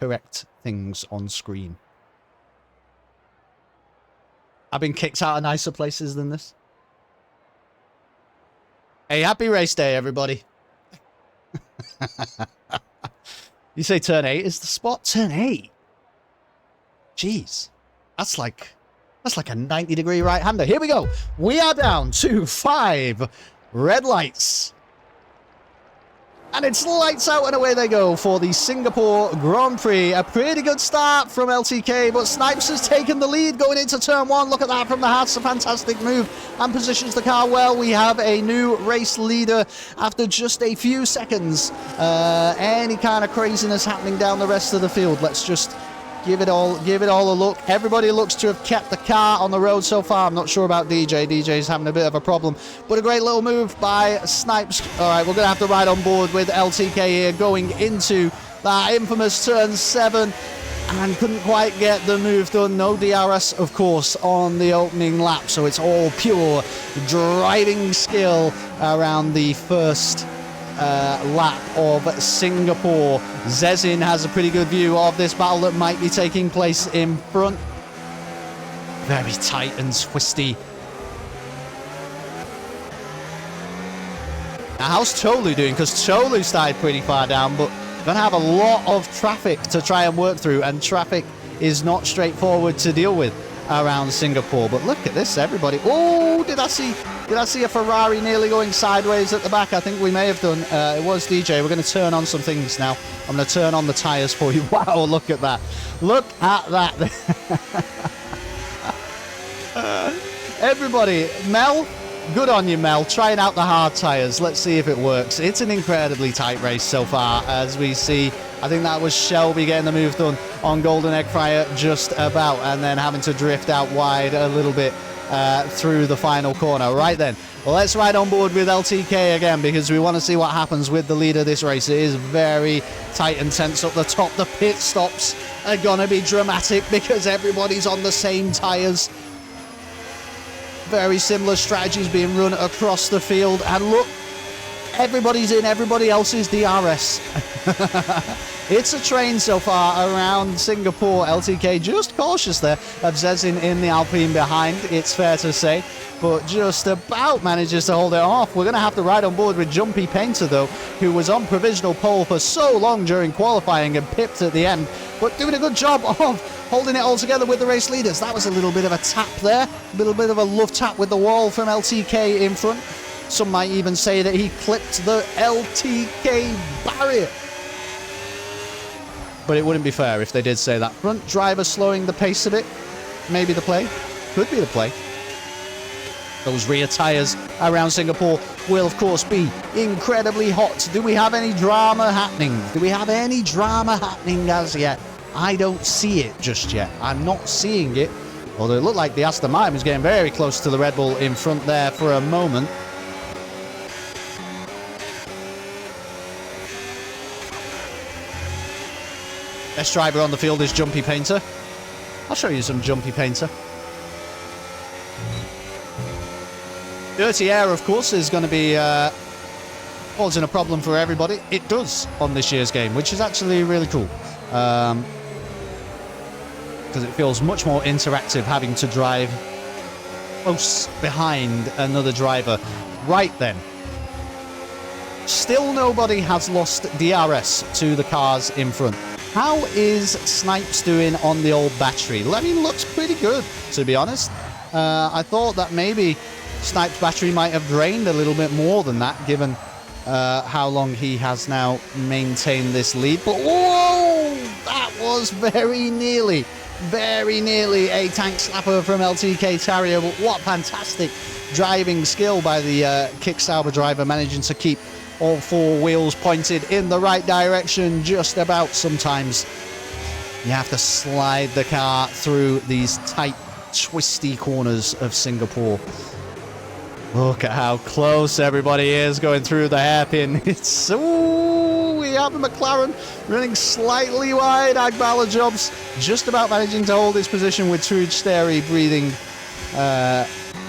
correct things on screen. I've been kicked out of nicer places than this. Hey, happy race day, everybody. You say turn 8 is the spot? Turn 8? Jeez. That's like a 90-degree right-hander. Here we go. We are down to 5 red lights. And it's lights out and away they go for the Singapore Grand Prix. A pretty good start from LTK, but Snipes has taken the lead going into turn 1. Look at that from the Hats, a fantastic move and positions the car well. We have a new race leader after just a few seconds. Any kind of craziness happening down the rest of the field. Let's just give it all a look. Everybody looks to have kept the car on the road so far. I'm not sure about DJ. DJ's having a bit of a problem, but a great little move by Snipes. All right, we're going to have to ride on board with LTK here going into that infamous turn 7 and couldn't quite get the move done. No DRS, of course, on the opening lap, so it's all pure driving skill around the first lap of Singapore. Zezin has a pretty good view of this battle that might be taking place in front. Very tight and twisty. Now, how's Tolu doing? Because Tolu started pretty far down, but going to have a lot of traffic to try and work through, and traffic is not straightforward to deal with around Singapore. But look at this, everybody. Oh, did I see a Ferrari nearly going sideways at the back? I think we may have done. It was DJ. We're going to turn on some things now. I'm going to turn on the tyres for you. Wow, look at that. Look at that. Everybody, Mel, good on you, Mel. Trying out the hard tyres. Let's see if it works. It's an incredibly tight race so far, as we see. I think that was Shelby getting the move done on Golden Egg Fryer just about, and then having to drift out wide a little bit through the final corner. Right then, let's ride on board with LTK again, because we want to see what happens with the lead of this race. It is very tight and tense up the top. The pit stops are going to be dramatic because everybody's on the same tyres. Very similar strategies being run across the field. And look, everybody's in everybody else's DRS. It's a train so far around Singapore. LTK just cautious there of Zezin in the Alpine behind, it's fair to say, but just about manages to hold it off. We're going to have to ride on board with Jumpy Painter, though, who was on provisional pole for so long during qualifying and pipped at the end, but doing a good job of holding it all together with the race leaders. That was a little bit of a tap there, a little bit of a love tap with the wall from LTK in front. Some might even say that he clipped the LTK barrier. But it wouldn't be fair if they did say that. Front driver slowing the pace a bit. Maybe the play. Could be the play. Those rear tyres around Singapore will, of course, be incredibly hot. Do we have any drama happening? Do we have any drama happening as yet? I don't see it just yet. I'm not seeing it. Although it looked like the Aston Martin was getting very close to the Red Bull in front there for a moment. Best driver on the field is Jumpy Painter. I'll show you some Jumpy Painter. Dirty air, of course, is going to be causing a problem for everybody. It does on this year's game, which is actually really cool. Because it feels much more interactive having to drive close behind another driver. Right then. Still nobody has lost DRS to the cars in front. How is Snipes doing on the old battery? I mean, looks pretty good, to be honest. I thought that maybe Snipes' battery might have drained a little bit more than that, given how long he has now maintained this lead. But whoa! That was very nearly a tank slapper from LTK Terrier. But what fantastic driving skill by the Kicksauber driver, managing to keep all 4 wheels pointed in the right direction just about. Sometimes you have to slide the car through these tight, twisty corners of Singapore. Look at how close everybody is going through the hairpin. It's... Ooh, we have a McLaren running slightly wide. Agbala Jobs just about managing to hold his position with Trude Sterry breathing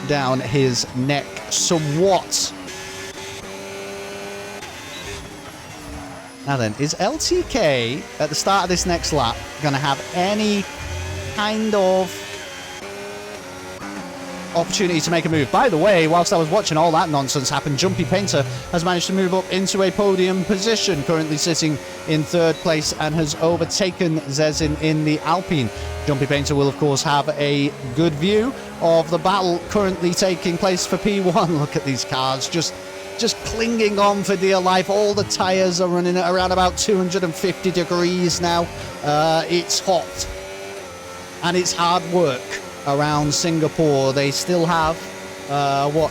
down his neck somewhat. Now then, is LTK at the start of this next lap going to have any kind of opportunity to make a move? By the way, whilst I was watching all that nonsense happen, Jumpy Painter has managed to move up into a podium position, currently sitting in third place and has overtaken Zezin in the Alpine. Jumpy Painter will, of course, have a good view of the battle currently taking place for P1. Look at these cars, just clinging on for dear life. All the tyres are running at around about 250 degrees now. It's hot and it's hard work around Singapore. They still have,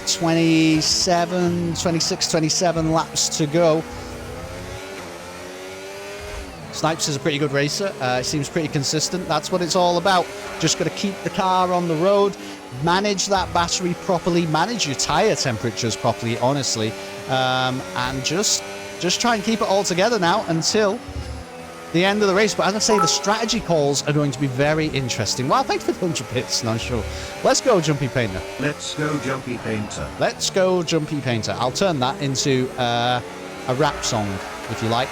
26, 27 laps to go. Snipes is a pretty good racer. It seems pretty consistent. That's what it's all about. Just got to keep the car on the road, manage that battery properly, manage your tyre temperatures properly, honestly, and just try and keep it all together now until the end of the race. But as I say, the strategy calls are going to be very interesting. Well, thanks for the 100 bits, not sure. Let's go, Jumpy Painter. Let's go, Jumpy Painter. Let's go, Jumpy Painter. I'll turn that into a rap song, if you like.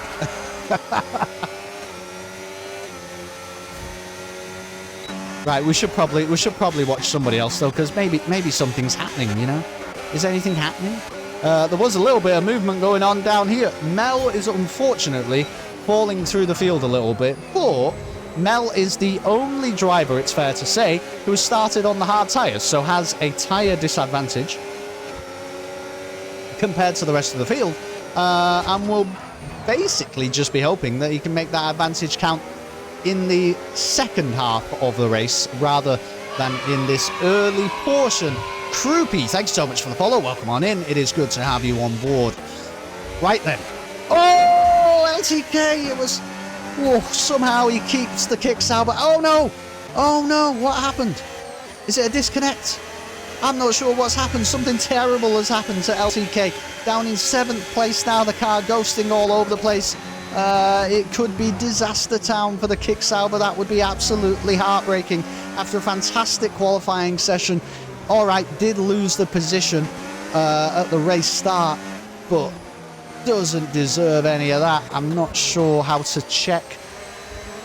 Right, we should probably watch somebody else though, because maybe something's happening. You know, is anything happening? There was a little bit of movement going on down here. Mel is unfortunately falling through the field a little bit, but Mel is the only driver, it's fair to say, who has started on the hard tyres, so has a tyre disadvantage compared to the rest of the field, and will basically just be hoping that he can make that advantage count in the second half of the race rather than in this early portion. Croupy, thanks so much for the follow. Welcome on in. It is good to have you on board. Right then. Oh, LTK. It was... Oh, somehow he keeps the kicks out. But oh no. Oh no. What happened? Is it a disconnect? I'm not sure what's happened. Something terrible has happened to LTK. Down in 7th place now. The car ghosting all over the place. It could be disaster town for the kick Sauber. That would be absolutely heartbreaking after a fantastic qualifying session. All right, did lose the position at the race start, but doesn't deserve any of that. I'm not sure how to check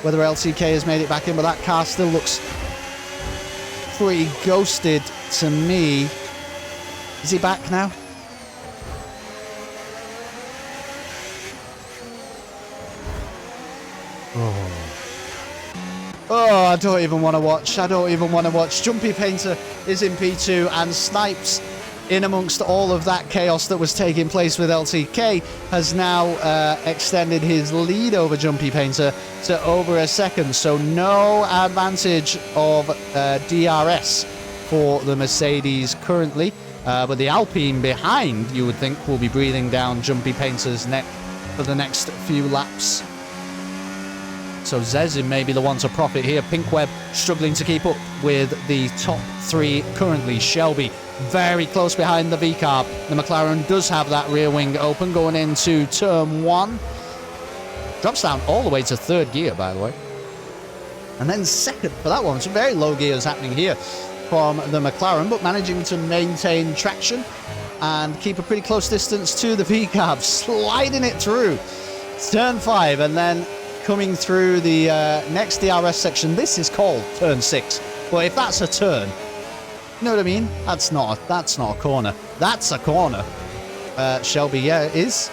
whether LTK has made it back in, but that car still looks pretty ghosted to me. Is he back now? Oh, I don't even want to watch. I don't even want to watch. Jumpy Painter is in P2 and Snipes, in amongst all of that chaos that was taking place with LTK, has now extended his lead over Jumpy Painter to over a second. So no advantage of DRS for the Mercedes currently. But the Alpine behind, you would think, will be breathing down Jumpy Painter's neck for the next few laps. So Zezin may be the one to profit here. Pinkweb struggling to keep up with the top 3 currently. Shelby very close behind the V-Carb. The McLaren does have that rear wing open going into turn 1. Drops down all the way to 3rd gear, by the way. And then 2nd for that one. Some very low gears happening here from the McLaren, but managing to maintain traction and keep a pretty close distance to the V-Carb. Sliding it through turn 5 and then coming through the next DRS section. This is called turn 6, but if that's a turn, you know what I mean? That's not a corner. That's a corner. Shelby, yeah,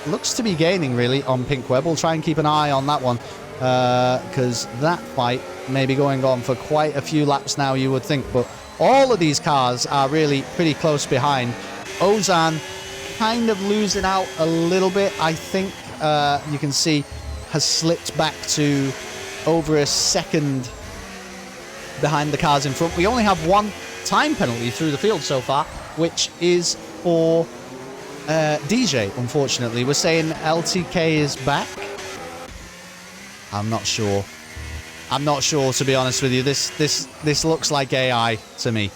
looks to be gaining really on Pinkweb. We'll try and keep an eye on that one because that fight may be going on for quite a few laps now, you would think. But all of these cars are really pretty close behind. Ozan kind of losing out a little bit, I think. You can see has slipped back to over a second behind the cars in front. We only have one time penalty through the field so far, which is for DJ, unfortunately. We're saying LTK is back. I'm not sure. I'm not sure, to be honest with you. This looks like AI to me.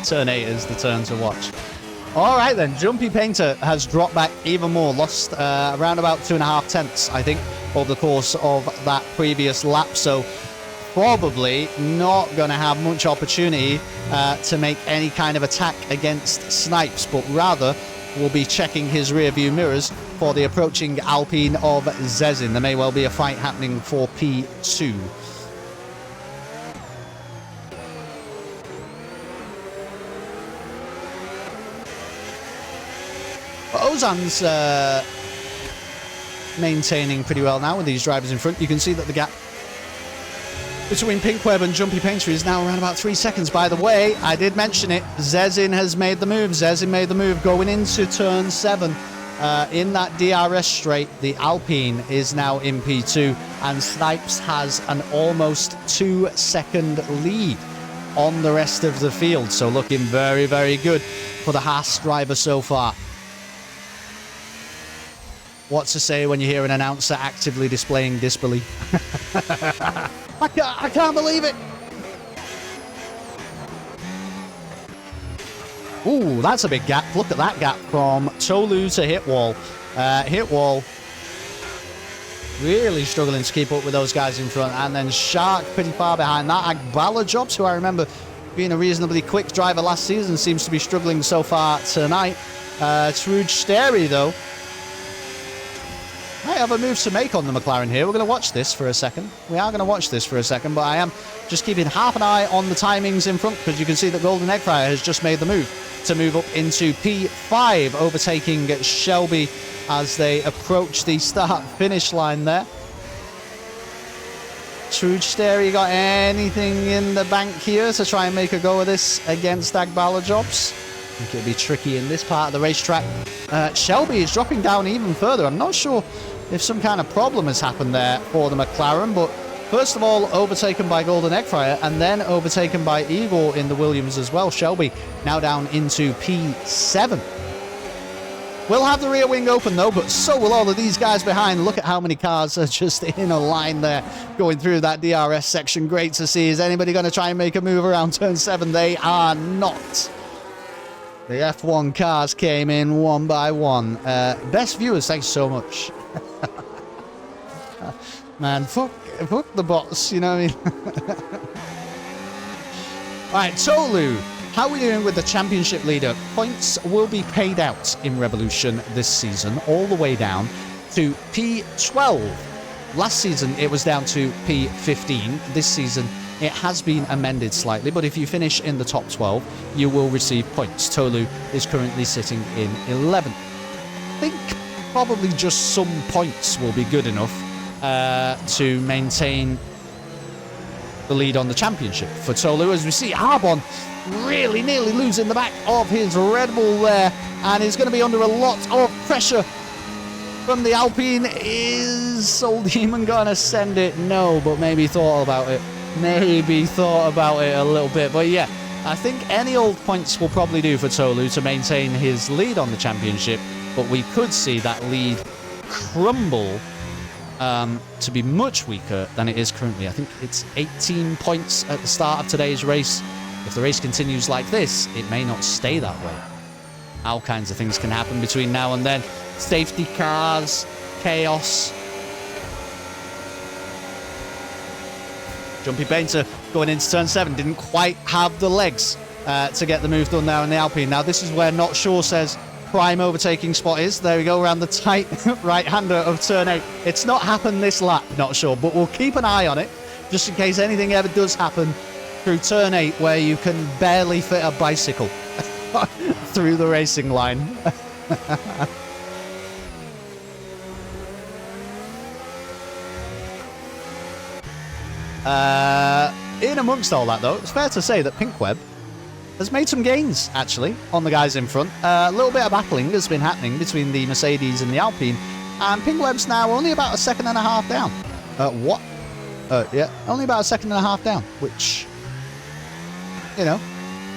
Turn 8 is the turn to watch. All right, then. Jumpy Painter has dropped back even more. Lost around about 2.5 tenths, I think, over the course of that previous lap. So probably not going to have much opportunity to make any kind of attack against Snipes, but rather will be checking his rear view mirrors for the approaching Alpine of Zezin. There may well be a fight happening for P2. But Ozan's maintaining pretty well now with these drivers in front. You can see that the gap between Pinkweb and Jumpy Painter is now around about 3 seconds. By the way, I did mention it. Zezin has made the move. Zezin made the move going into turn 7. In that DRS straight, the Alpine is now in P2, and Snipes has an almost 2-second lead on the rest of the field. So looking very, very good for the Haas driver so far. What to say when you hear an announcer actively displaying disbelief? I can't believe it. Ooh, that's a big gap. Look at that gap from Tolu to Hitwall. Hitwall really struggling to keep up with those guys in front. And then Shark pretty far behind that. Agbala Jobs, who I remember being a reasonably quick driver last season, seems to be struggling so far tonight. Trude Steri, though, might have a move to make on the McLaren here. We're going to watch this for a second. We are going to watch this for a second, but I am just keeping half an eye on the timings in front, because you can see that Golden Eggfryer has just made the move to move up into P5, overtaking Shelby as they approach the start-finish line there. Trude Steri got anything in the bank here to try and make a go of this against Agbala Jobs? I think it'll be tricky in this part of the racetrack. Shelby is dropping down even further. I'm not sure if some kind of problem has happened there for the McLaren, but first of all, overtaken by Golden Eggfryer, and then overtaken by Igor in the Williams as well. Shelby now down into P7. We'll have the rear wing open though, but so will all of these guys behind. Look at how many cars are just in a line there going through that DRS section. Great to see. Is anybody going to try and make a move around turn 7? They are not. The F1 cars came in one by one. Best viewers, thanks so much. Man, fuck the bots, you know what I mean? Alright, Tolu, how are we doing with the championship leader? Points will be paid out in Revolution this season, all the way down to P12. Last season, it was down to P15. This season, it has been amended slightly, but if you finish in the top 12, you will receive points. Tolu is currently sitting in 11th. I think probably just some points will be good enough to maintain the lead on the championship for Tolu. As we see Arbon really nearly losing the back of his Red Bull there, and is going to be under a lot of pressure from the Alpine. Is Soul Demon going to send it? No, but maybe thought about it. Maybe thought about it a little bit. But yeah, I think any old points will probably do for Tolu to maintain his lead on the championship, but we could see that lead crumble to be much weaker than it is currently. I think it's 18 points at the start of today's race. If the race continues like this, it may not stay that way. All kinds of things can happen between now and then. Safety cars, chaos. Jumpy Painter going into turn 7 didn't quite have the legs to get the move done now in the Alpine. Now this is where Not Sure says prime overtaking spot is. There we go, around the tight right-hander of turn 8. It's not happened this lap, Not Sure, but we'll keep an eye on it just in case anything ever does happen through turn 8 where you can barely fit a bicycle through the racing line. In amongst all that, though, it's fair to say that Pinkweb has made some gains, actually, on the guys in front. A little bit of battling has been happening between the Mercedes and the Alpine, and Pinkweb's now only about a second and a half down. What? Yeah, only about a second and a half down, which, you know,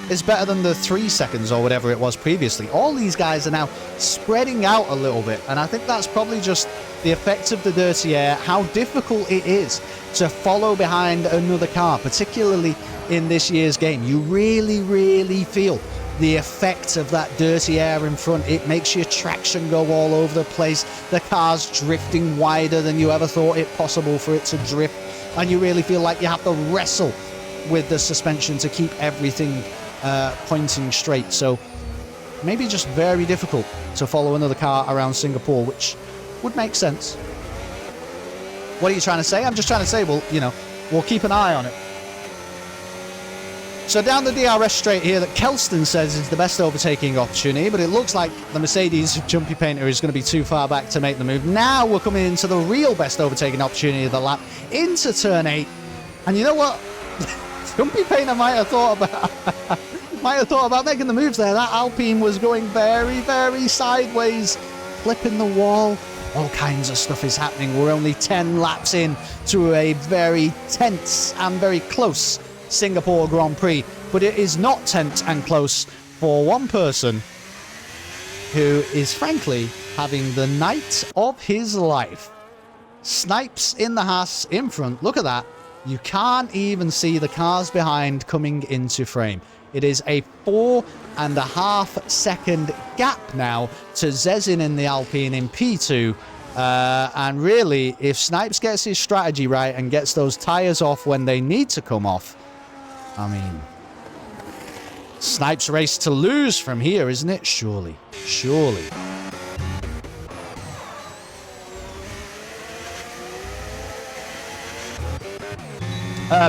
is better than the 3 seconds or whatever it was previously. All these guys are now spreading out a little bit, and I think that's probably just the effects of the dirty air, how difficult it is to follow behind another car, particularly in this year's game. You really, really feel the effect of that dirty air in front. It makes your traction go all over the place. The car's drifting wider than you ever thought it possible for it to drift, and you really feel like you have to wrestle with the suspension to keep everything pointing straight. So maybe just very difficult to follow another car around Singapore, which would make sense. What are you trying to say? I'm just trying to say, well, you know, we'll keep an eye on it. So down the DRS straight here that Kelston says is the best overtaking opportunity, but it looks like the Mercedes Jumpy Painter is going to be too far back to make the move. Now we're coming into the real best overtaking opportunity of the lap, into turn 8. And you know what? Jumpy Painter might have thought about making the moves there. That Alpine was going very, very sideways, flipping the wall. All kinds of stuff is happening. We're only 10 laps in to a very tense and very close Singapore Grand Prix, but it is not tense and close for one person who is frankly having the night of his life. Snipes in the Haas in front. Look at that. You can't even see the cars behind coming into frame. It is a 4.5 second gap now to Zezin in the Alpine in P2. And really, if Snipes gets his strategy right and gets those tyres off when they need to come off, I mean, Snipes' race to lose from here, isn't it? Surely. Surely.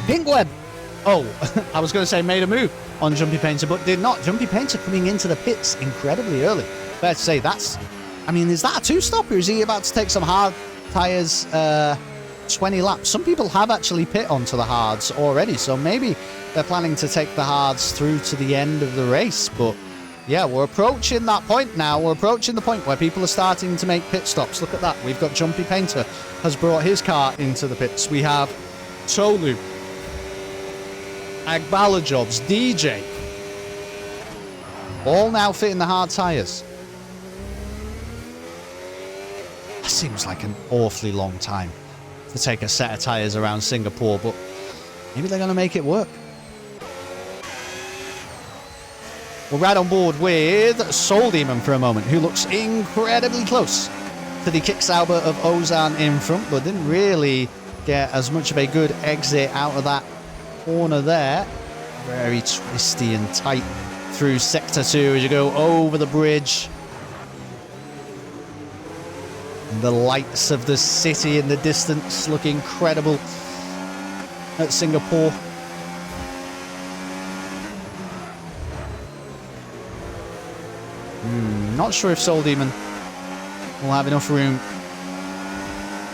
Pink Web. Oh, I was going to say made a move on Jumpy Painter, but did not. Jumpy Painter coming into the pits incredibly early. Fair to say, that's... I mean, is that a two-stop, or is he about to take some hard tyres 20 laps? Some people have actually pit onto the hards already, so maybe they're planning to take the hards through to the end of the race. But yeah, we're approaching that point now. We're approaching the point where people are starting to make pit stops. Look at that. We've got Jumpy Painter has brought his car into the pits. We have Tolu, Agbala Jobs, DJ, all now fitting the hard tyres. That seems like an awfully long time to take a set of tyres around Singapore, but maybe they're going to make it work. We're right on board with Soul Demon for a moment, who looks incredibly close to the kick Sauber of Ozan in front, but didn't really get as much of a good exit out of that corner there. Very twisty and tight through Sector 2 as you go over the bridge. The lights of the city in the distance look incredible at Singapore. Not sure if Soul Demon will have enough room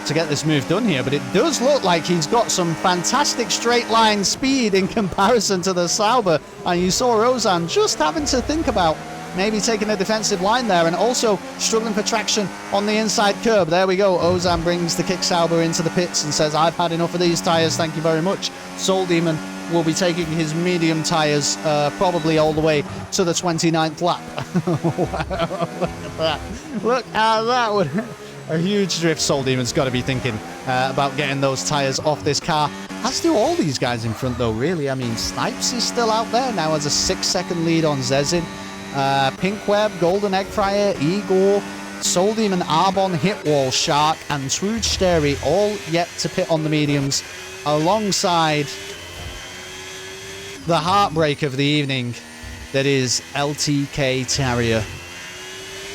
to get this move done here, but it does look like he's got some fantastic straight line speed in comparison to the Sauber. And you saw Ozan just having to think about maybe taking a defensive line there, and also struggling for traction on the inside curb. There we go. Ozan brings the kick Sauber into the pits and says, I've had enough of these tyres, thank you very much. Soul Demon will be taking his medium tyres probably all the way to the 29th lap. Wow, look at that. A huge drift Soul Demon's got to be thinking about getting those tyres off this car. As do all these guys in front though, really. I mean, Snipes is still out there now, has a 6-second lead on Zezin. Pink Web, Golden Egg Fryer, Igor, Soul Demon, Arbon, Hitwall, Shark, and Trude Steri all yet to pit on the mediums, alongside the heartbreak of the evening that is LTK Terrier,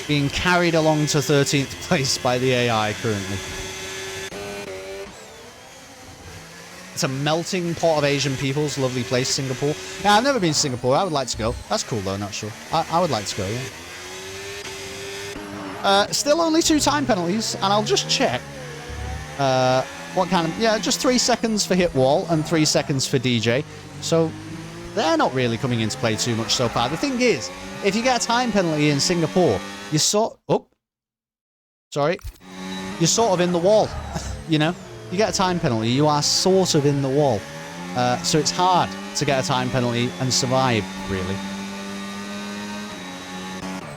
being carried along to 13th place by the AI currently. It's a melting pot of Asian peoples. Lovely place, Singapore. Yeah, I've never been to Singapore. I would like to go. That's cool, though. Not sure. I would like to go, yeah. Still only 2 time penalties, and I'll just check what kind of... Yeah, just 3 seconds for Hitwall and 3 seconds for DJ. So they're not really coming into play too much so far. The thing is, if you get a time penalty in Singapore, you're sort... Oh. Sorry. You're sort of in the wall, you know? You get a time penalty, you are sort of in the wall. So it's hard to get a time penalty and survive, really.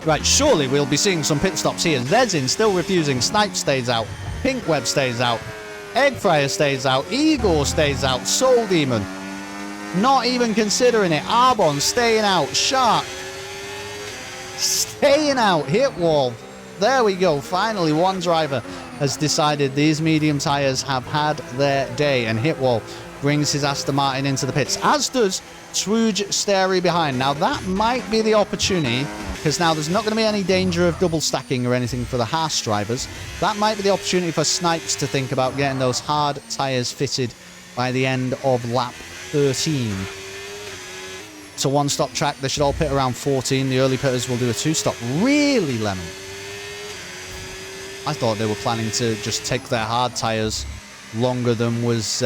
Right, surely we'll be seeing some pit stops here. Zezin still refusing. Snipe stays out. Pink Web stays out. Egg Fryer stays out. Igor stays out. Soul Demon not even considering it. Arbon staying out. Shark staying out. Hitwall. There we go. Finally, one driver has decided these medium tyres have had their day, and Hitwall brings his Aston Martin into the pits, as does Truge Sterry behind. Now, that might be the opportunity, because now there's not going to be any danger of double stacking or anything for the Haas drivers. That might be the opportunity for Snipes to think about getting those hard tyres fitted by the end of lap 13. It's a one-stop track. They should all pit around 14. The early pitters will do a two-stop. Really, Lemon? I thought they were planning to just take their hard tyres longer than was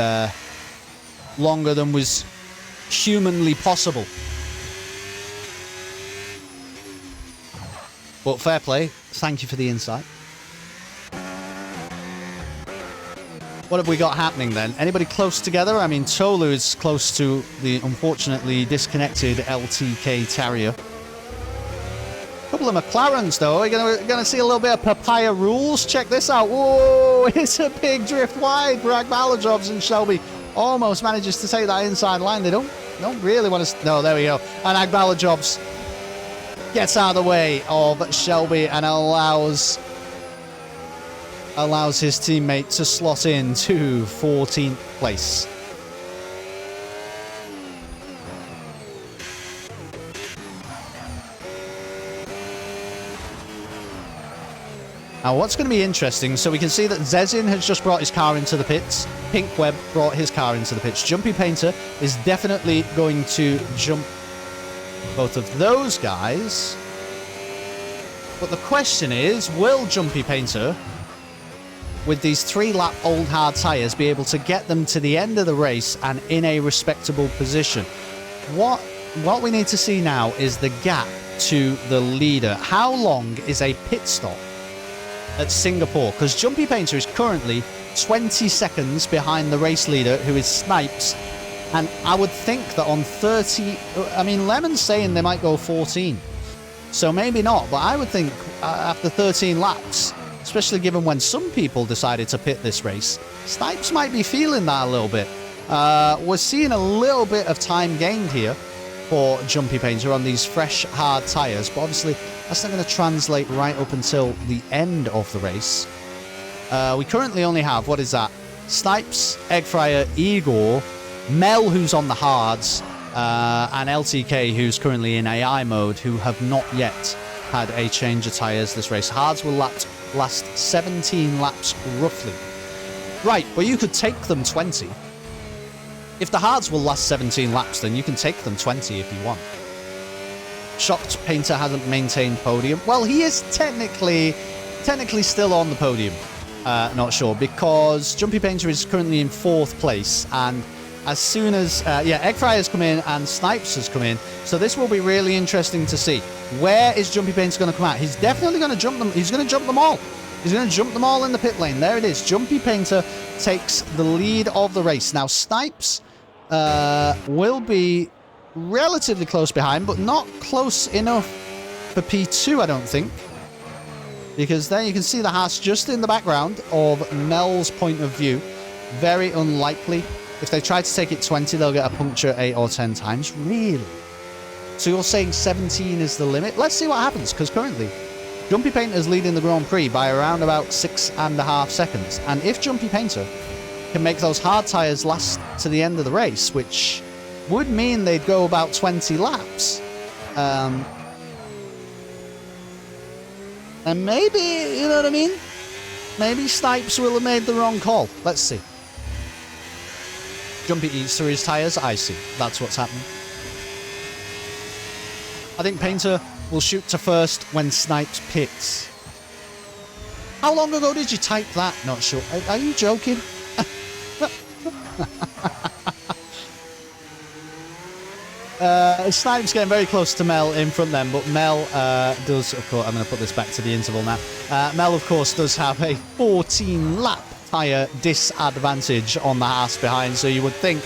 humanly possible. But fair play. Thank you for the insight. What have we got happening then? Anybody close together? I mean, Tolu is close to the unfortunately disconnected LTK Terrier. A couple of McLarens, though. We're gonna see a little bit of papaya rules. Check this out. Whoa, it's a big drift wide for Agbalajobs, and Shelby almost manages to take that inside line. They don't really want to... No, there we go. And Agbalajobs gets out of the way of Shelby and allows his teammate to slot in to 14th place. Now, what's going to be interesting, so we can see that Zezin has just brought his car into the pits. Pink Web brought his car into the pits. Jumpy Painter is definitely going to jump both of those guys. But the question is, will Jumpy Painter, with these 3-lap old hard tyres, be able to get them to the end of the race and in a respectable position? What we need to see now is the gap to the leader. How long is a pit stop at Singapore? Because Jumpy Painter is currently 20 seconds behind the race leader, who is Snipes. And I would think that on 30... I mean, Lemon's saying they might go 14. So maybe not, but I would think after 13 laps, especially given when some people decided to pit this race, Snipes might be feeling that a little bit. We're seeing a little bit of time gained here for Jumpy Painter on these fresh, hard tyres, but obviously that's not going to translate right up until the end of the race. We currently only have, what is that? Snipes, Eggfryer, Igor, Mel, who's on the hards, and LTK, who's currently in AI mode, who have not yet had a change of tyres this race. Hards will last 17 laps, roughly. Right, but you could take them 20. If the hards will last 17 laps, then you can take them 20 if you want. Shocked Painter hasn't maintained podium. Well, he is technically still on the podium. Not sure, because Jumpy Painter is currently in 4th place, and as soon as Eggfryer has come in and Snipes has come in, so this will be really interesting to see. Where is Jumpy Painter going to come out? He's definitely going to jump them. He's going to jump them all. He's going to jump them all in the pit lane. There it is. Jumpy Painter takes the lead of the race. Now, Snipes will be relatively close behind, but not close enough for P2, I don't think. Because there you can see the Haas just in the background of Mel's point of view. Very unlikely. If they try to take it 20, they'll get a puncture 8 or 10 times. Really? So you're saying 17 is the limit? Let's see what happens, because currently Jumpy Painter is leading the Grand Prix by around about 6.5 seconds. And if Jumpy Painter can make those hard tyres last to the end of the race, which would mean they'd go about 20 laps, and maybe, you know what I mean? Maybe Snipes will have made the wrong call. Let's see. Jumpy eats through his tyres. I see. That's what's happening. I think Painter will shoot to first when Snipes pits. How long ago did you type that? Not sure. Are you joking? Snipes getting very close to Mel in front then, but Mel does, of course, I'm going to put this back to the interval now. Mel, of course, does have a 14-lap tyre disadvantage on the Haas behind, so you would think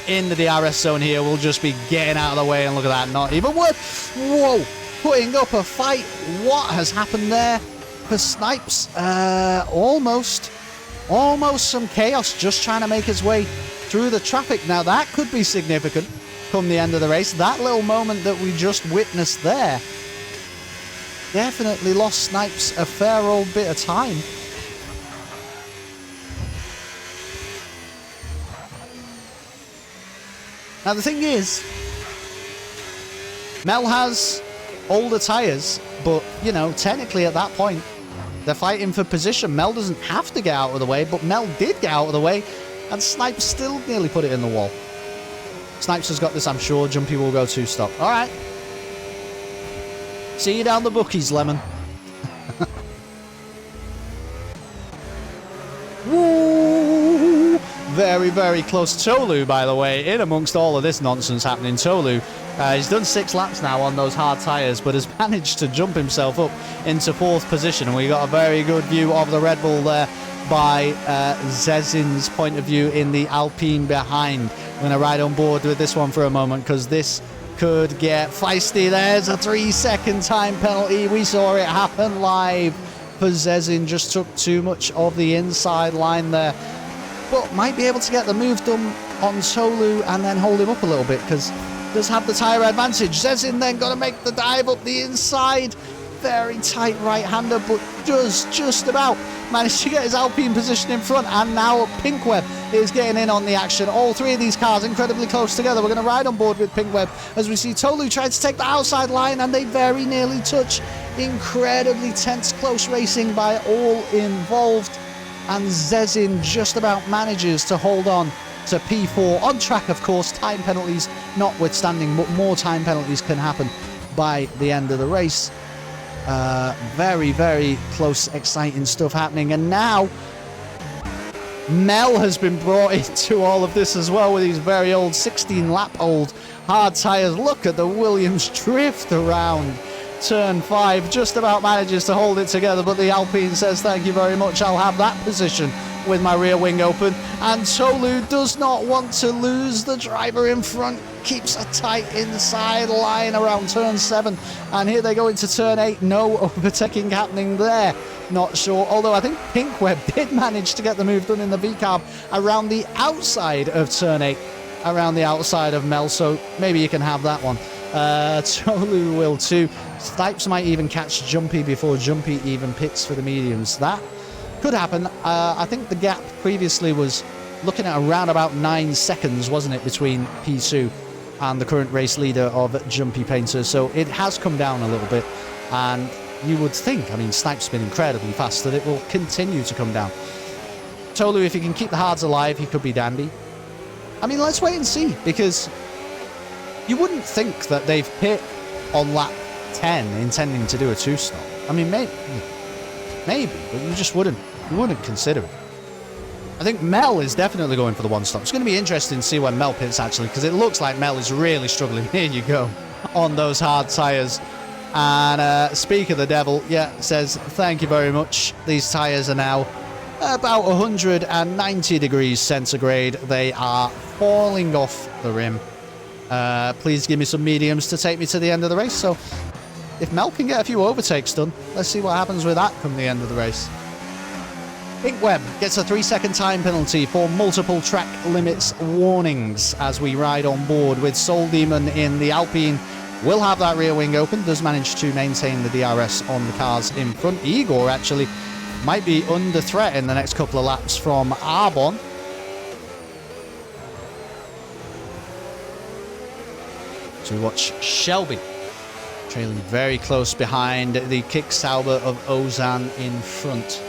in the DRS zone here we'll just be getting out of the way, and look at that, not even worth. Whoa, putting up a fight. What has happened there for Snipes? Almost some chaos, just trying to make his way through the traffic. Now that could be significant come the end of the race. That little moment that we just witnessed there definitely lost Snipes a fair old bit of time. Now, the thing is, Mel has older tyres, but, you know, technically at that point, they're fighting for position. Mel doesn't have to get out of the way, but Mel did get out of the way, and Snipes still nearly put it in the wall. Snipes has got this, I'm sure. Jumpy will go 2-stop. All right. See you down the bookies, Lemon. Woo! Very, very close. Tolu, by the way, in amongst all of this nonsense happening. Tolu, he's done 6 laps now on those hard tyres, but has managed to jump himself up into 4th position. And we got a very good view of the Red Bull there by Zezin's point of view in the Alpine behind. I'm going to ride on board with this one for a moment because this could get feisty. There's a 3-second time penalty. We saw it happen live. Zezin just took too much of the inside line there, but might be able to get the move done on Tolu and then hold him up a little bit because does have the tyre advantage. Zezin then got to make the dive up the inside. Very tight right-hander, but does just about manage to get his Alpine position in front. And now Pinkweb is getting in on the action. All 3 of these cars incredibly close together. We're going to ride on board with Pinkweb as we see Tolu try to take the outside line, and they very nearly touch. Incredibly tense, close racing by all involved. And Zezin just about manages to hold on to P4. On track, of course, time penalties notwithstanding, but more time penalties can happen by the end of the race. Very, very close, exciting stuff happening. And now Mel has been brought into all of this as well with these very old 16-lap-old hard tyres. Look at the Williams drift around turn 5. Just about manages to hold it together, but the Alpine says, thank you very much, I'll have that position with my rear wing open. And Tolu does not want to lose. The driver in front keeps a tight inside line around turn 7. And here they go into turn 8. No overtaking happening there. Not sure. Although I think Pinkweb did manage to get the move done in the V-carb around the outside of turn 8. Around the outside of Mel. So maybe you can have that one. Tolu will too. Snipes might even catch Jumpy before Jumpy even pits for the mediums. That could happen. I think the gap previously was looking at around about 9 seconds, wasn't it, between P2 and the current race leader of Jumpy Painter. So it has come down a little bit, and you would think, I mean, Snipes has been incredibly fast, that it will continue to come down. Tolu, if he can keep the hards alive, he could be dandy. I mean, let's wait and see, because you wouldn't think that they've pit on lap 10 intending to do a 2-stop. I mean, maybe, but you just wouldn't consider it. I think Mel is definitely going for the 1-stop. It's going to be interesting to see when Mel pits, actually, because it looks like Mel is really struggling. Here you go, on those hard tyres. And speak of the devil, yeah, says, thank you very much. These tyres are now about 190 degrees centigrade. They are falling off the rim. Please give me some mediums to take me to the end of the race. So if Mel can get a few overtakes done, let's see what happens with that come the end of the race. Pinkweb gets a 3-second time penalty for multiple track limits warnings as we ride on board with Soul Demon in the Alpine. Will have that rear wing open, does manage to maintain the DRS on the cars in front. Igor actually might be under threat in the next couple of laps from Arbon. So we watch Shelby trailing very close behind the Kick Sauber of Ozan in front.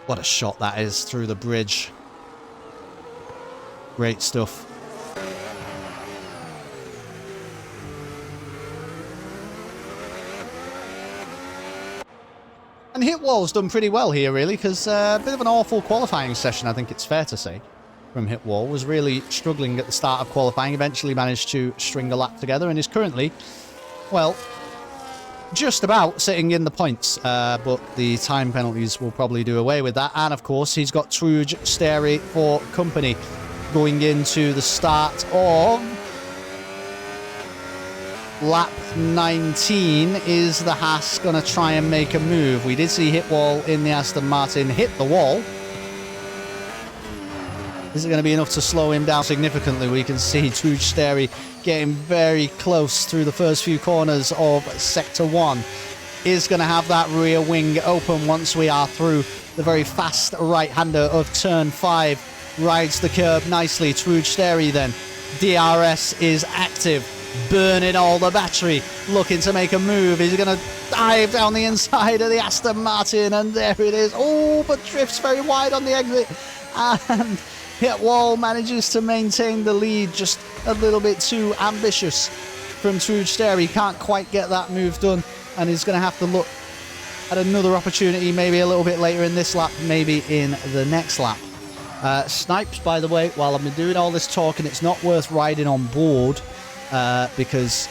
What a shot that is through the bridge. Great stuff. And Hitwall's done pretty well here, really, because a bit of an awful qualifying session, I think it's fair to say, from Hitwall. Was really struggling at the start of qualifying, eventually managed to string a lap together, and is currently, well, just about sitting in the points, but the time penalties will probably do away with that. And of course, he's got Truge Steri for company going into the start of lap 19. Is the Haas going to try and make a move? We did see Hitwall in the Aston Martin hit the wall. Is it going to be enough to slow him down significantly? We can see Trujsteri getting very close through the first few corners of Sector 1. Is going to have that rear wing open once we are through the very fast right-hander of Turn 5. Rides the curb nicely. Trujsteri then. DRS is active. Burning all the battery. Looking to make a move. He's going to dive down the inside of the Aston Martin. And there it is. Oh, but drifts very wide on the exit. And Pitwall manages to maintain the lead. Just a little bit too ambitious from Trujsteri. Can't quite get that move done. And he's going to have to look at another opportunity. Maybe a little bit later in this lap. Maybe in the next lap. Snipes, by the way, while I've been doing all this talking, it's not worth riding on board. Because,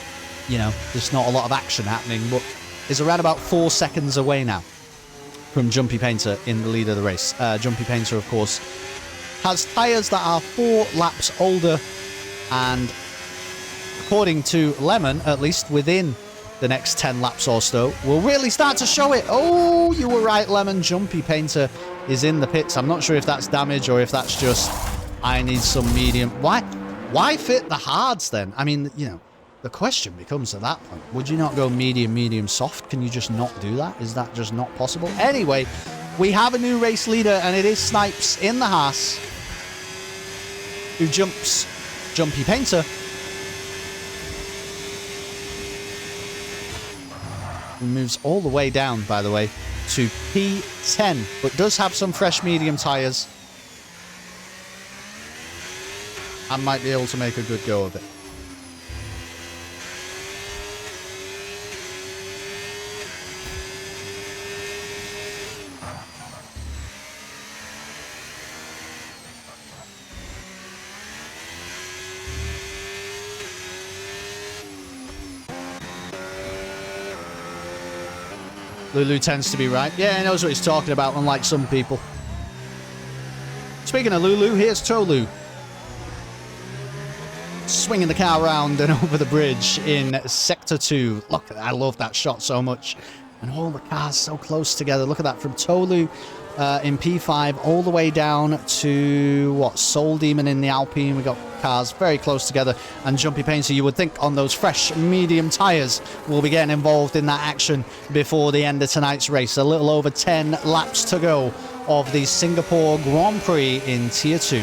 you know, there's not a lot of action happening, but is around about 4 seconds away now from Jumpy Painter in the lead of the race. Jumpy Painter, of course, has tyres that are 4 laps older, and according to Lemon, at least within the next 10 laps or so, will really start to show it. Oh, you were right, Lemon. Jumpy Painter is in the pits. I'm not sure if that's damage or if that's just, I need some medium. Why fit the hards then? I mean, you know, the question becomes at that point, would you not go medium, medium, soft? Can you just not do that? Is that just not possible? Anyway, we have a new race leader, and it is Snipes in the Haas, who jumps Jumpy Painter. Who moves all the way down, by the way, to P10, but does have some fresh medium tyres. And might be able to make a good go of it. Lulu tends to be right. Yeah, he knows what he's talking about, unlike some people. Speaking of Lulu, here's Tolu. Swinging the car around and over the bridge in Sector 2. Look, I love that shot so much. And all the cars so close together. Look at that, from Tolu in P5 all the way down to, what, Soul Demon in the Alpine. We got cars very close together. And Jumpy Painter, you would think on those fresh medium tyres, will be getting involved in that action before the end of tonight's race. A little over 10 laps to go of the Singapore Grand Prix in Tier 2.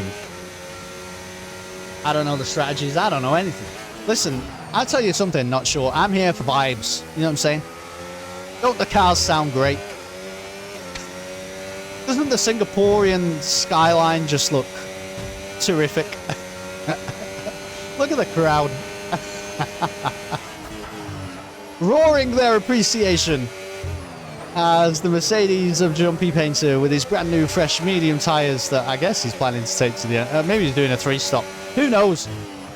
I don't know the strategies. I don't know anything. Listen, I'll tell you something, not sure. I'm here for vibes. You know what I'm saying? Don't the cars sound great? Doesn't the Singaporean skyline just look terrific? Look at the crowd. Roaring their appreciation as the Mercedes of Jumpy Painter with his brand new fresh medium tyres that I guess he's planning to take to the end. Maybe he's doing a 3-stop. Who knows?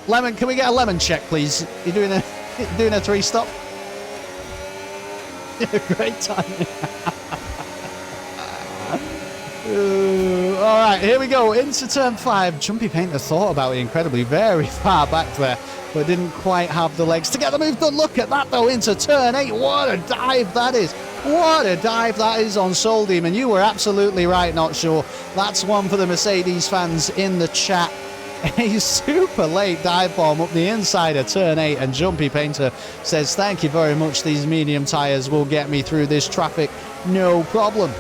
Lemon, can we get a lemon check, please? You doing a 3-stop? Yeah, great timing. All right, here we go into Turn 5. Jumpy Painter thought about it incredibly, very far back there, but didn't quite have the legs to get the move done. Look at that, though, into Turn 8. What a dive that is. What a dive that is on Soul Demon. You were absolutely right, not sure. That's one for the Mercedes fans in the chat. A super late dive bomb up the inside of Turn 8, and Jumpy Painter says, thank you very much, these medium tyres will get me through this traffic, no problem.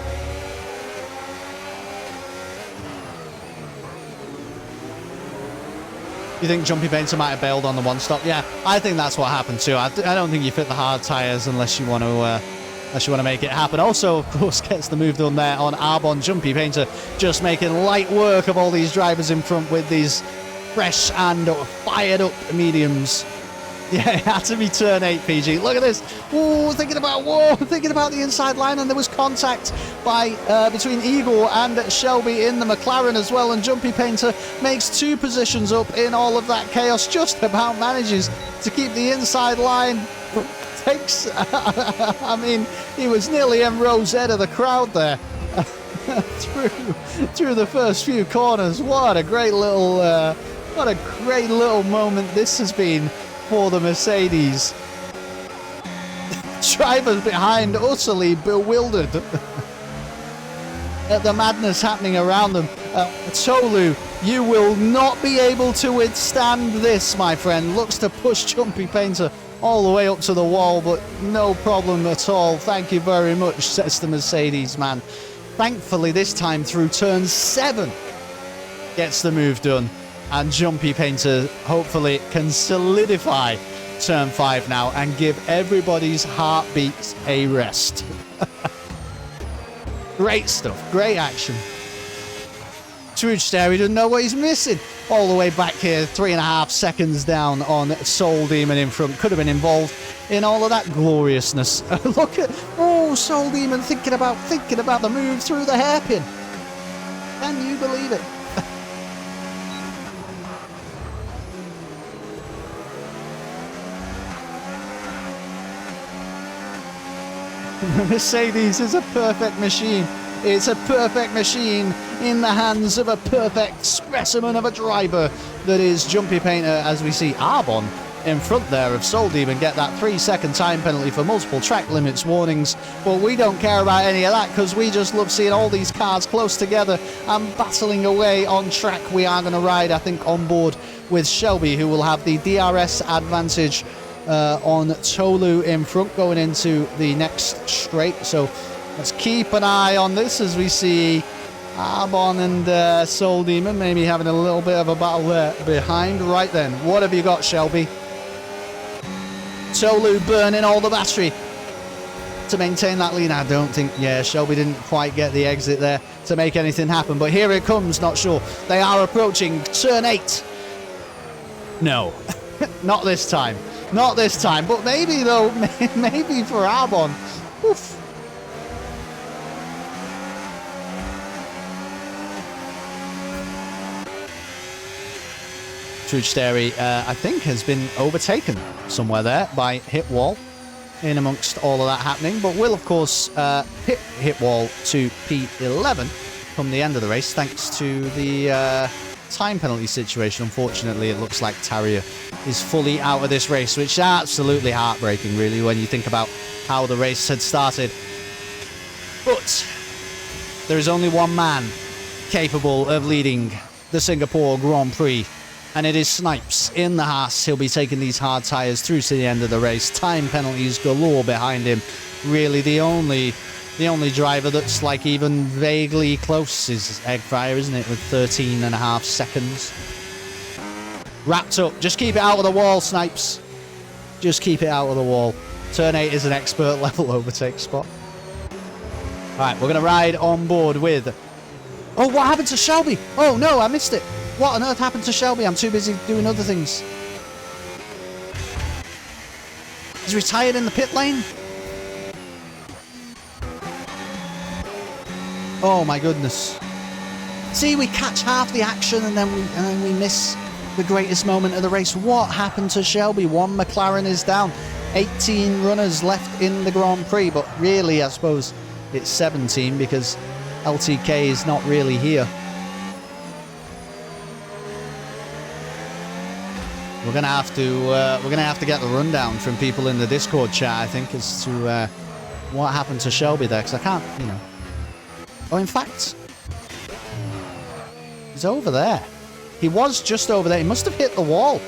You think Jumpy Painter might have bailed on the 1-stop? Yeah, I think that's what happened too. I don't think you fit the hard tyres unless you want to make it happen. Also, of course, gets the move done there on Arbon. Jumpy Painter just making light work of all these drivers in front with these fresh and fired up mediums. Yeah, it had to be Turn 8, PG. Look at this. Whoa, thinking about the inside line, and there was contact by between Igor and Shelby in the McLaren as well, and Jumpy Painter makes 2 positions up in all of that chaos, just about manages to keep the inside line. Takes, I mean, he was nearly en rose head of the crowd there through the first few corners. What a great little moment this has been for the Mercedes. Drivers behind utterly bewildered. at the madness happening around them. Tolu, you will not be able to withstand this, my friend. Looks to push Jumpy Painter all the way up to the wall, but no problem at all. Thank you very much, says the Mercedes man. Thankfully, this time through turn 7, gets the move done. And Jumpy Painter hopefully can solidify turn 5 now and give everybody's heartbeats a rest. Great stuff. Great action. Scrooge there, he doesn't know what he's missing. All the way back here, 3.5 seconds down on Soul Demon in front. Could have been involved in all of that gloriousness. Look at, oh, Soul Demon thinking about the move through the hairpin. Can you believe it? Mercedes is a perfect machine. It's a perfect machine in the hands of a perfect specimen of a driver that is Jumpy Painter, as we see Arbon in front there of Soul Demon get that 3-second time penalty for multiple track limits warnings. But we don't care about any of that because we just love seeing all these cars close together and battling away on track. We are going to ride, I think, on board with Shelby, who will have the DRS advantage on Tolu in front going into the next straight. So let's keep an eye on this as we see Arbon and Soul Demon maybe having a little bit of a battle there behind. Right then, what have you got, Shelby? Tolu burning all the battery to maintain that lead. I don't think, yeah, Shelby didn't quite get the exit there to make anything happen. But here it comes, not sure. They are approaching turn 8. No, not this time. Not this time. But maybe, though, maybe for Arbon. Oof. Trujsteri, I think, has been overtaken somewhere there by Hitwall in amongst all of that happening, but will, of course, hit Hitwall to P11 from the end of the race, thanks to the time penalty situation. Unfortunately, it looks like Tarrier is fully out of this race, which is absolutely heartbreaking, really, when you think about how the race had started. But there is only one man capable of leading the Singapore Grand Prix, and it is Snipes in the Haas. He'll be taking these hard tyres through to the end of the race. Time penalties galore behind him. Really, the only driver that's like even vaguely close is Eggfire, isn't it? With 13.5 seconds. Wrapped up. Just keep it out of the wall, Snipes. Just keep it out of the wall. Turn 8 is an expert level overtake spot. Alright, we're going to ride on board with... Oh, what happened to Shelby? Oh, no, I missed it. What on earth happened to Shelby? I'm too busy doing other things. He's retired in the pit lane? Oh my goodness. See, we catch half the action and then we miss the greatest moment of the race. What happened to Shelby? One McLaren is down. 18 runners left in the Grand Prix, but really, I suppose it's 17 because LTK is not really here. We're gonna have to get the rundown from people in the Discord chat, I think, as to what happened to Shelby there, because I can't, you know. Oh, in fact, he's over there. He was just over there. He must have hit the wall.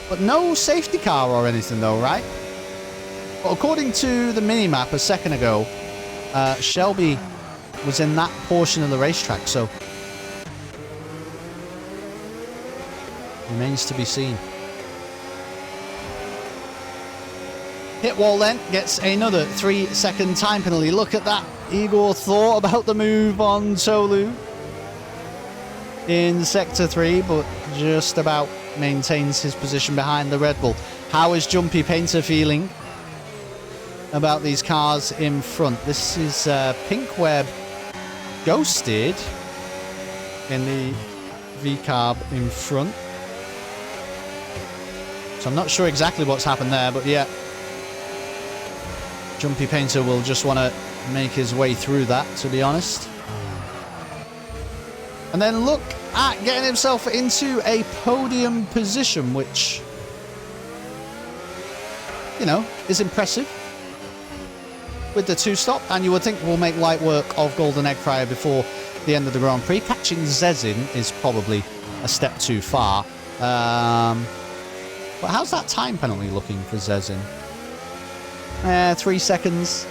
But no safety car or anything, though, right? Well, according to the minimap a second ago, Shelby was in that portion of the racetrack, so remains to be seen. Hitwall then gets another 3-second time penalty. Look at that. Igor thought about the move on Tolu in Sector 3, but just about maintains his position behind the Red Bull. How is Jumpy Painter feeling about these cars in front? This is Pink Web ghosted in the V-carb in front. So I'm not sure exactly what's happened there, but yeah. Jumpy Painter will just want to make his way through that, to be honest. And then look at getting himself into a podium position, which, you know, is impressive. with the two-stop, and you would think we'll make light work of Golden Egg Fryer before the end of the Grand Prix. Catching Zezin is probably a step too far. But how's that time penalty looking for Zezin? 3 seconds.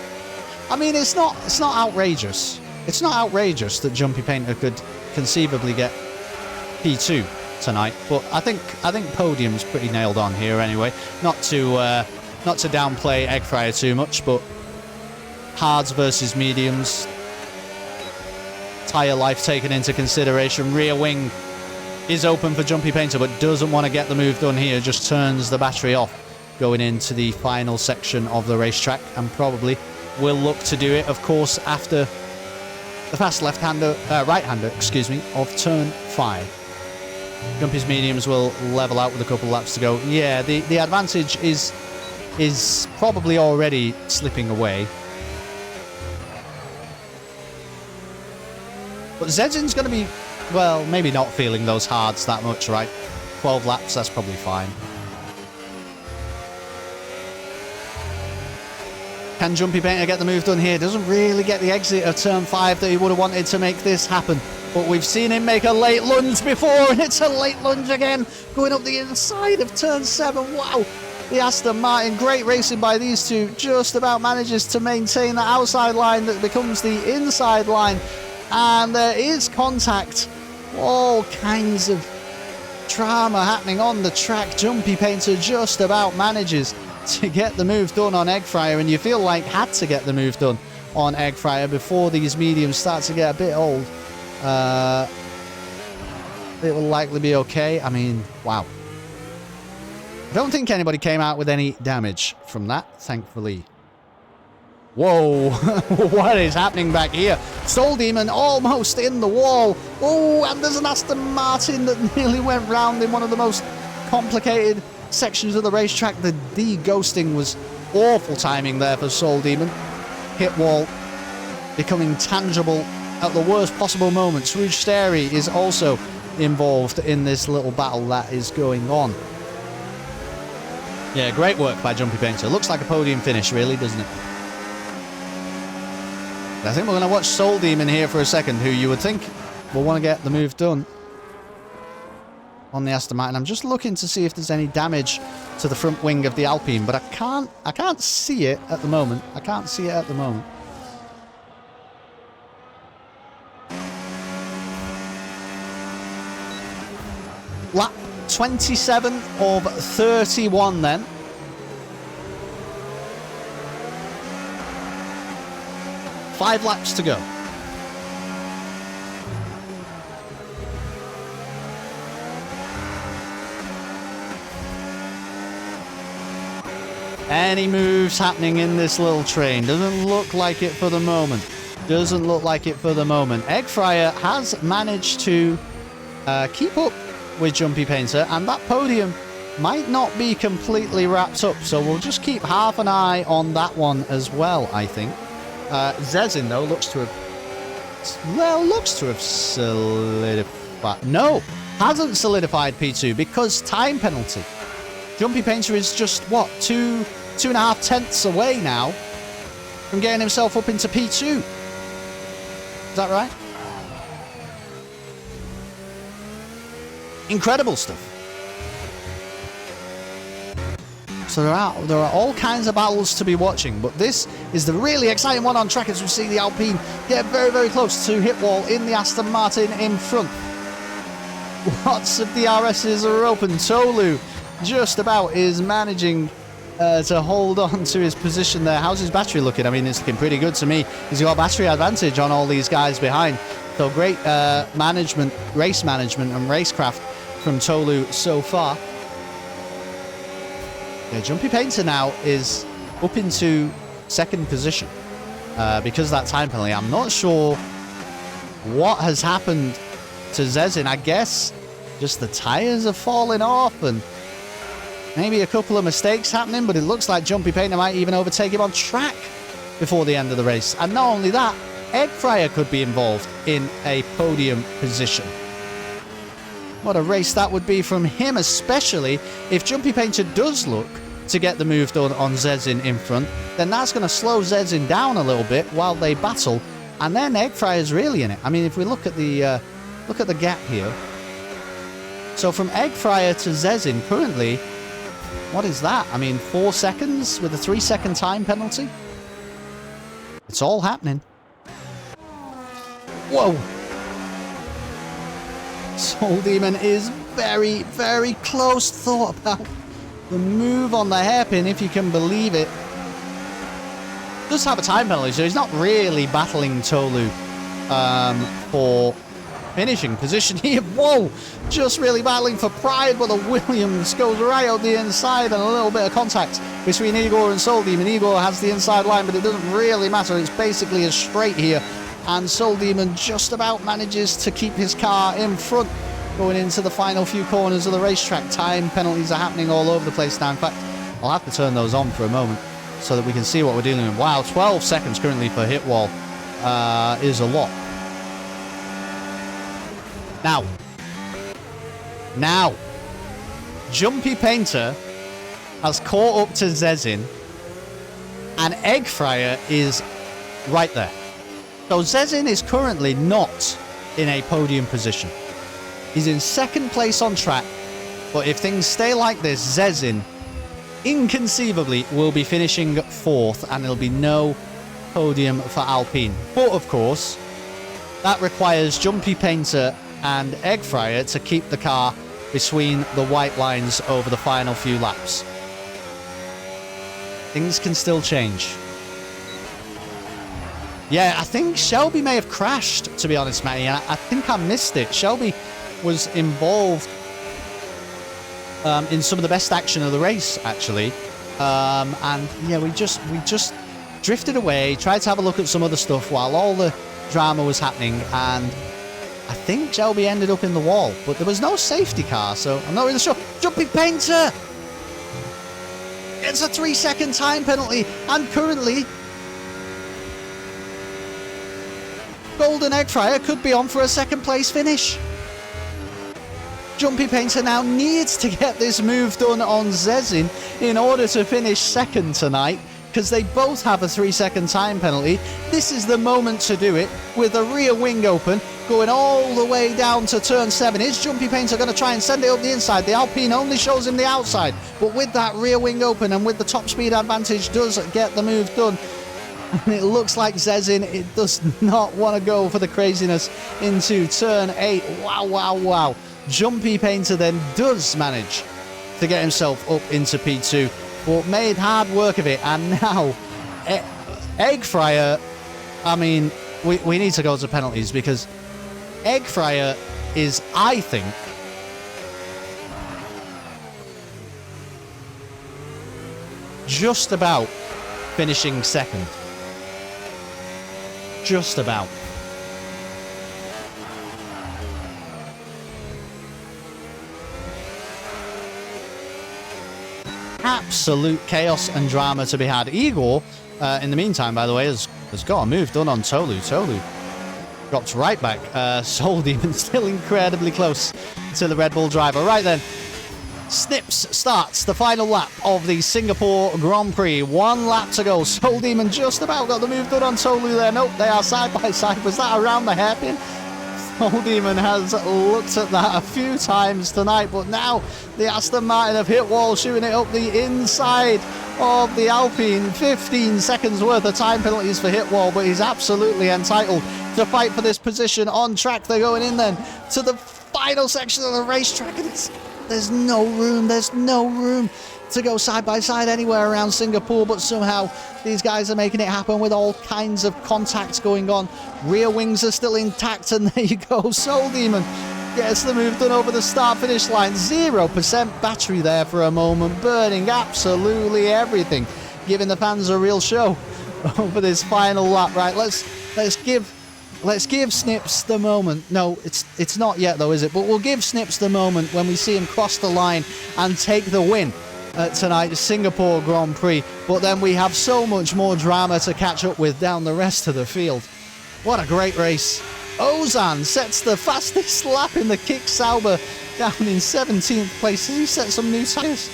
I mean, it's not outrageous. It's not outrageous that Jumpy Painter could conceivably get P2 tonight, but I think podium's pretty nailed on here anyway. Not to downplay Egg Fryer too much, but hards versus mediums. Tyre life taken into consideration. Rear wing is open for Jumpy Painter, but doesn't want to get the move done here. Just turns the battery off going into the final section of the racetrack, and probably will look to do it, of course, after the fast right-hander, excuse me, of turn 5. Jumpy's mediums will level out with a couple laps to go. Yeah, the advantage is probably already slipping away. But Zezin's going to be, well, maybe not feeling those hards that much, right? 12 laps, that's probably fine. Can Jumpy Painter get the move done here? Doesn't really get the exit of turn 5 that he would have wanted to make this happen. But we've seen him make a late lunge before, and it's a late lunge again, going up the inside of turn 7. Wow! The Aston Martin, great racing by these two, just about manages to maintain the outside line that becomes the inside line. And there is contact. All kinds of drama happening on the track. Jumpy Painter just about manages to get the move done on Egg Fryer, and you feel like had to get the move done on Egg Fryer before these mediums start to get a bit old. It will likely be okay. I mean, wow. I don't think anybody came out with any damage from that, thankfully. Whoa, what is happening back here? Soul Demon almost in the wall. Oh, and there's an Aston Martin that nearly went round in one of the most complicated sections of the racetrack. The de-ghosting was awful timing there for Soul Demon. Hit wall becoming tangible at the worst possible moments. Rouge Steri is also involved in this little battle that is going on. Yeah, great work by Jumpy Painter. Looks like a podium finish, really, doesn't it? I think we're going to watch Soul Demon here for a second, who you would think will want to get the move done on the Aston Martin. I'm just looking to see if there's any damage to the front wing of the Alpine, but I can't see it at the moment. I can't see it at the moment. Lap 27 of 31 then. Five laps to go. Any moves happening in this little train? Doesn't look like it for the moment. Doesn't look like it for the moment. Egg Fryer has managed to keep up with Jumpy Painter, and that podium might not be completely wrapped up, so we'll just keep half an eye on that one as well, I think. Zezin, though, looks to have solidified. No, hasn't solidified P2 because time penalty. Jumpy Painter is just, what, 2.5 tenths away now from getting himself up into P2. Is that right? Incredible stuff. So there are all kinds of battles to be watching, but this is the really exciting one on track as we see the Alpine get very, very close to hit wall in the Aston Martin in front. Lots of DRSs are open. Tolu just about is managing to hold on to his position there. How's his battery looking? I mean, it's looking pretty good to me. He's got battery advantage on all these guys behind. So great management, race management and racecraft from Tolu so far. Yeah, Jumpy Painter now is up into second position because of that time penalty. I'm not sure what has happened to Zezin. I guess just the tyres are falling off and maybe a couple of mistakes happening, but it looks like Jumpy Painter might even overtake him on track before the end of the race. And not only that, Egg Fryer could be involved in a podium position. What a race that would be from him, especially if Jumpy Painter does look to get the move done on Zezin in front, then that's going to slow Zezin down a little bit while they battle. And then Eggfryer's really in it. I mean, if we look at the gap here. So from Eggfryer to Zezin currently, what is that? I mean, 4 seconds with a 3-second time penalty? It's all happening. Whoa! Soul Demon is very, very close. Thought about the move on the hairpin, if you can believe it. Does have a time penalty, so he's not really battling Tolu for finishing position here. Whoa! Just really battling for pride, but the Williams goes right out the inside and a little bit of contact between Igor and Soul Demon. Igor has the inside line, but it doesn't really matter. It's basically a straight here. And Soul Demon just about manages to keep his car in front going into the final few corners of the racetrack. Time penalties are happening all over the place now. In fact, I'll have to turn those on for a moment so that we can see what we're dealing with. Wow, 12 seconds currently for hit wall is a lot. Now, Jumpy Painter has caught up to Zezin, and Eggfryer is right there. So Zezin is currently not in a podium position. He's in second place on track, but if things stay like this, Zezin inconceivably will be finishing fourth, and there'll be no podium for Alpine. But of course, that requires Jumpy Painter and Eggfryer to keep the car between the white lines over the final few laps. Things can still change. Yeah, I think Shelby may have crashed, to be honest, Matty. I think I missed it. Shelby was involved in some of the best action of the race, actually. And yeah, we just drifted away, tried to have a look at some other stuff while all the drama was happening, and I think Shelby ended up in the wall, but there was no safety car, so I'm not really sure. Jumpy Painter! It's a 3-second time penalty, and currently Golden Eggfryer could be on for a second place finish. Jumpy Painter now needs to get this move done on Zezin in order to finish second tonight, because they both have a 3-second time penalty. This is the moment to do it with the rear wing open, going all the way down to turn 7. Is Jumpy Painter going to try and send it up the inside? The Alpine only shows him the outside, but with that rear wing open and with the top speed advantage, does get the move done. And it looks like Zezin, it does not want to go for the craziness into turn 8. Wow, wow, wow. Jumpy Painter then does manage to get himself up into P2, but made hard work of it. And now, Eggfryer, I mean, we need to go to penalties, because Eggfryer is, I think, just about finishing second. Just about. Absolute chaos and drama to be had. Igor, in the meantime, by the way, has got a move done on Tolu. Tolu drops right back. Soul Demon still incredibly close to the Red Bull driver. Right then, Snips starts the final lap of the Singapore Grand Prix. 1 lap to go. Soul Demon just about got the move done on Tolu there. Nope, they are side by side. Was that around the hairpin? Soul Demon has looked at that a few times tonight, but now the Aston Martin have hit wall, shooting it up the inside of the Alpine. 15 seconds worth of time penalties for hit wall, but he's absolutely entitled to fight for this position on track. They're going in then to the final section of the racetrack, and there's no room to go side by side anywhere around Singapore, but somehow these guys are making it happen with all kinds of contacts going on. Rear wings are still intact, and there you go. Soul Demon gets the move done over the start finish line. 0% battery there for a moment, burning absolutely everything, giving the fans a real show over this final lap. Right, let's give Snips the moment. No, it's not yet though, is it? But we'll give Snips the moment when we see him cross the line and take the win at tonight's Singapore Grand Prix. But then we have so much more drama to catch up with down the rest of the field. What a great race. Ozan sets the fastest lap in the Kick Sauber, down in 17th place. He set some new tyres.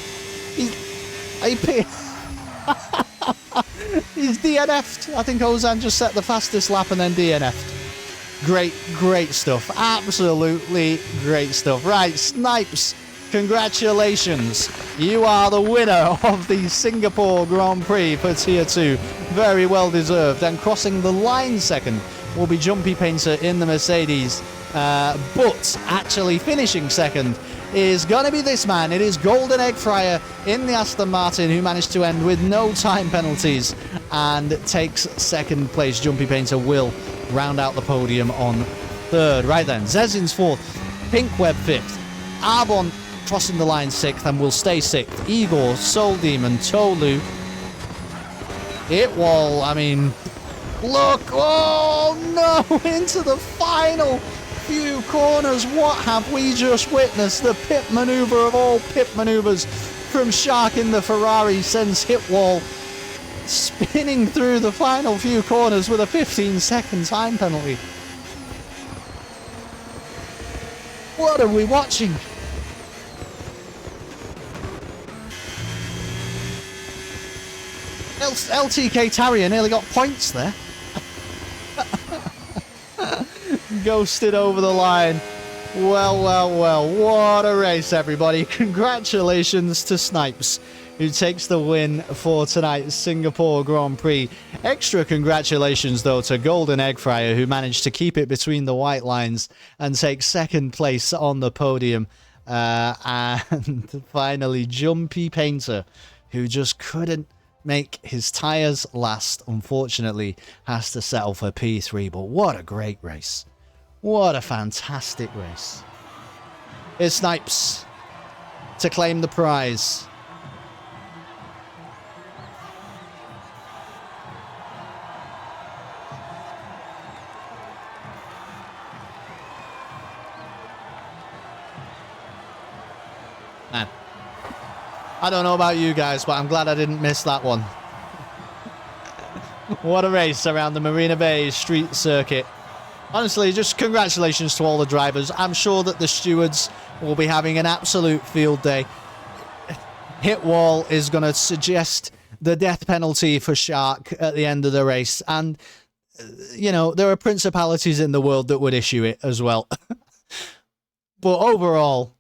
AP. He's DNF'd. I think Ozan just set the fastest lap and then DNF'd. Great stuff. Absolutely great stuff. Right, Snipes, congratulations. You are the winner of the Singapore Grand Prix for Tier 2. Very well deserved. And crossing the line second will be Jumpy Painter in the Mercedes. But actually finishing second is going to be this man. It is Golden Egg Fryer in the Aston Martin, who managed to end with no time penalties and takes second place. Jumpy Painter will round out the podium on third. Right then, Zezin's fourth, Pinkweb fifth, Arbon crossing the line sixth and will stay sixth. Igor, Soul Demon, Tolu, Hitwall, I mean, look, oh no, into the final few corners. What have we just witnessed? The pit maneuver of all pit maneuvers from Shark in the Ferrari sends Hitwall spinning through the final few corners with a 15-second time penalty. What are we watching? LTK Tarrier nearly got points there. Ghosted over the line. Well, what a race, everybody. Congratulations to Snipes, who takes the win for tonight's Singapore Grand Prix. Extra congratulations, though, to Golden Egg Fryer, who managed to keep it between the white lines and take second place on the podium. And finally, Jumpy Painter, who just couldn't make his tyres last, unfortunately, has to settle for P3. But what a great race. What a fantastic race. Here's Snipes to claim the prize. Man, I don't know about you guys, but I'm glad I didn't miss that one. What a race around the Marina Bay Street Circuit. Honestly, just congratulations to all the drivers. I'm sure that the stewards will be having an absolute field day. Hitwall is going to suggest the death penalty for Shark at the end of the race. And, you know, there are principalities in the world that would issue it as well. But overall,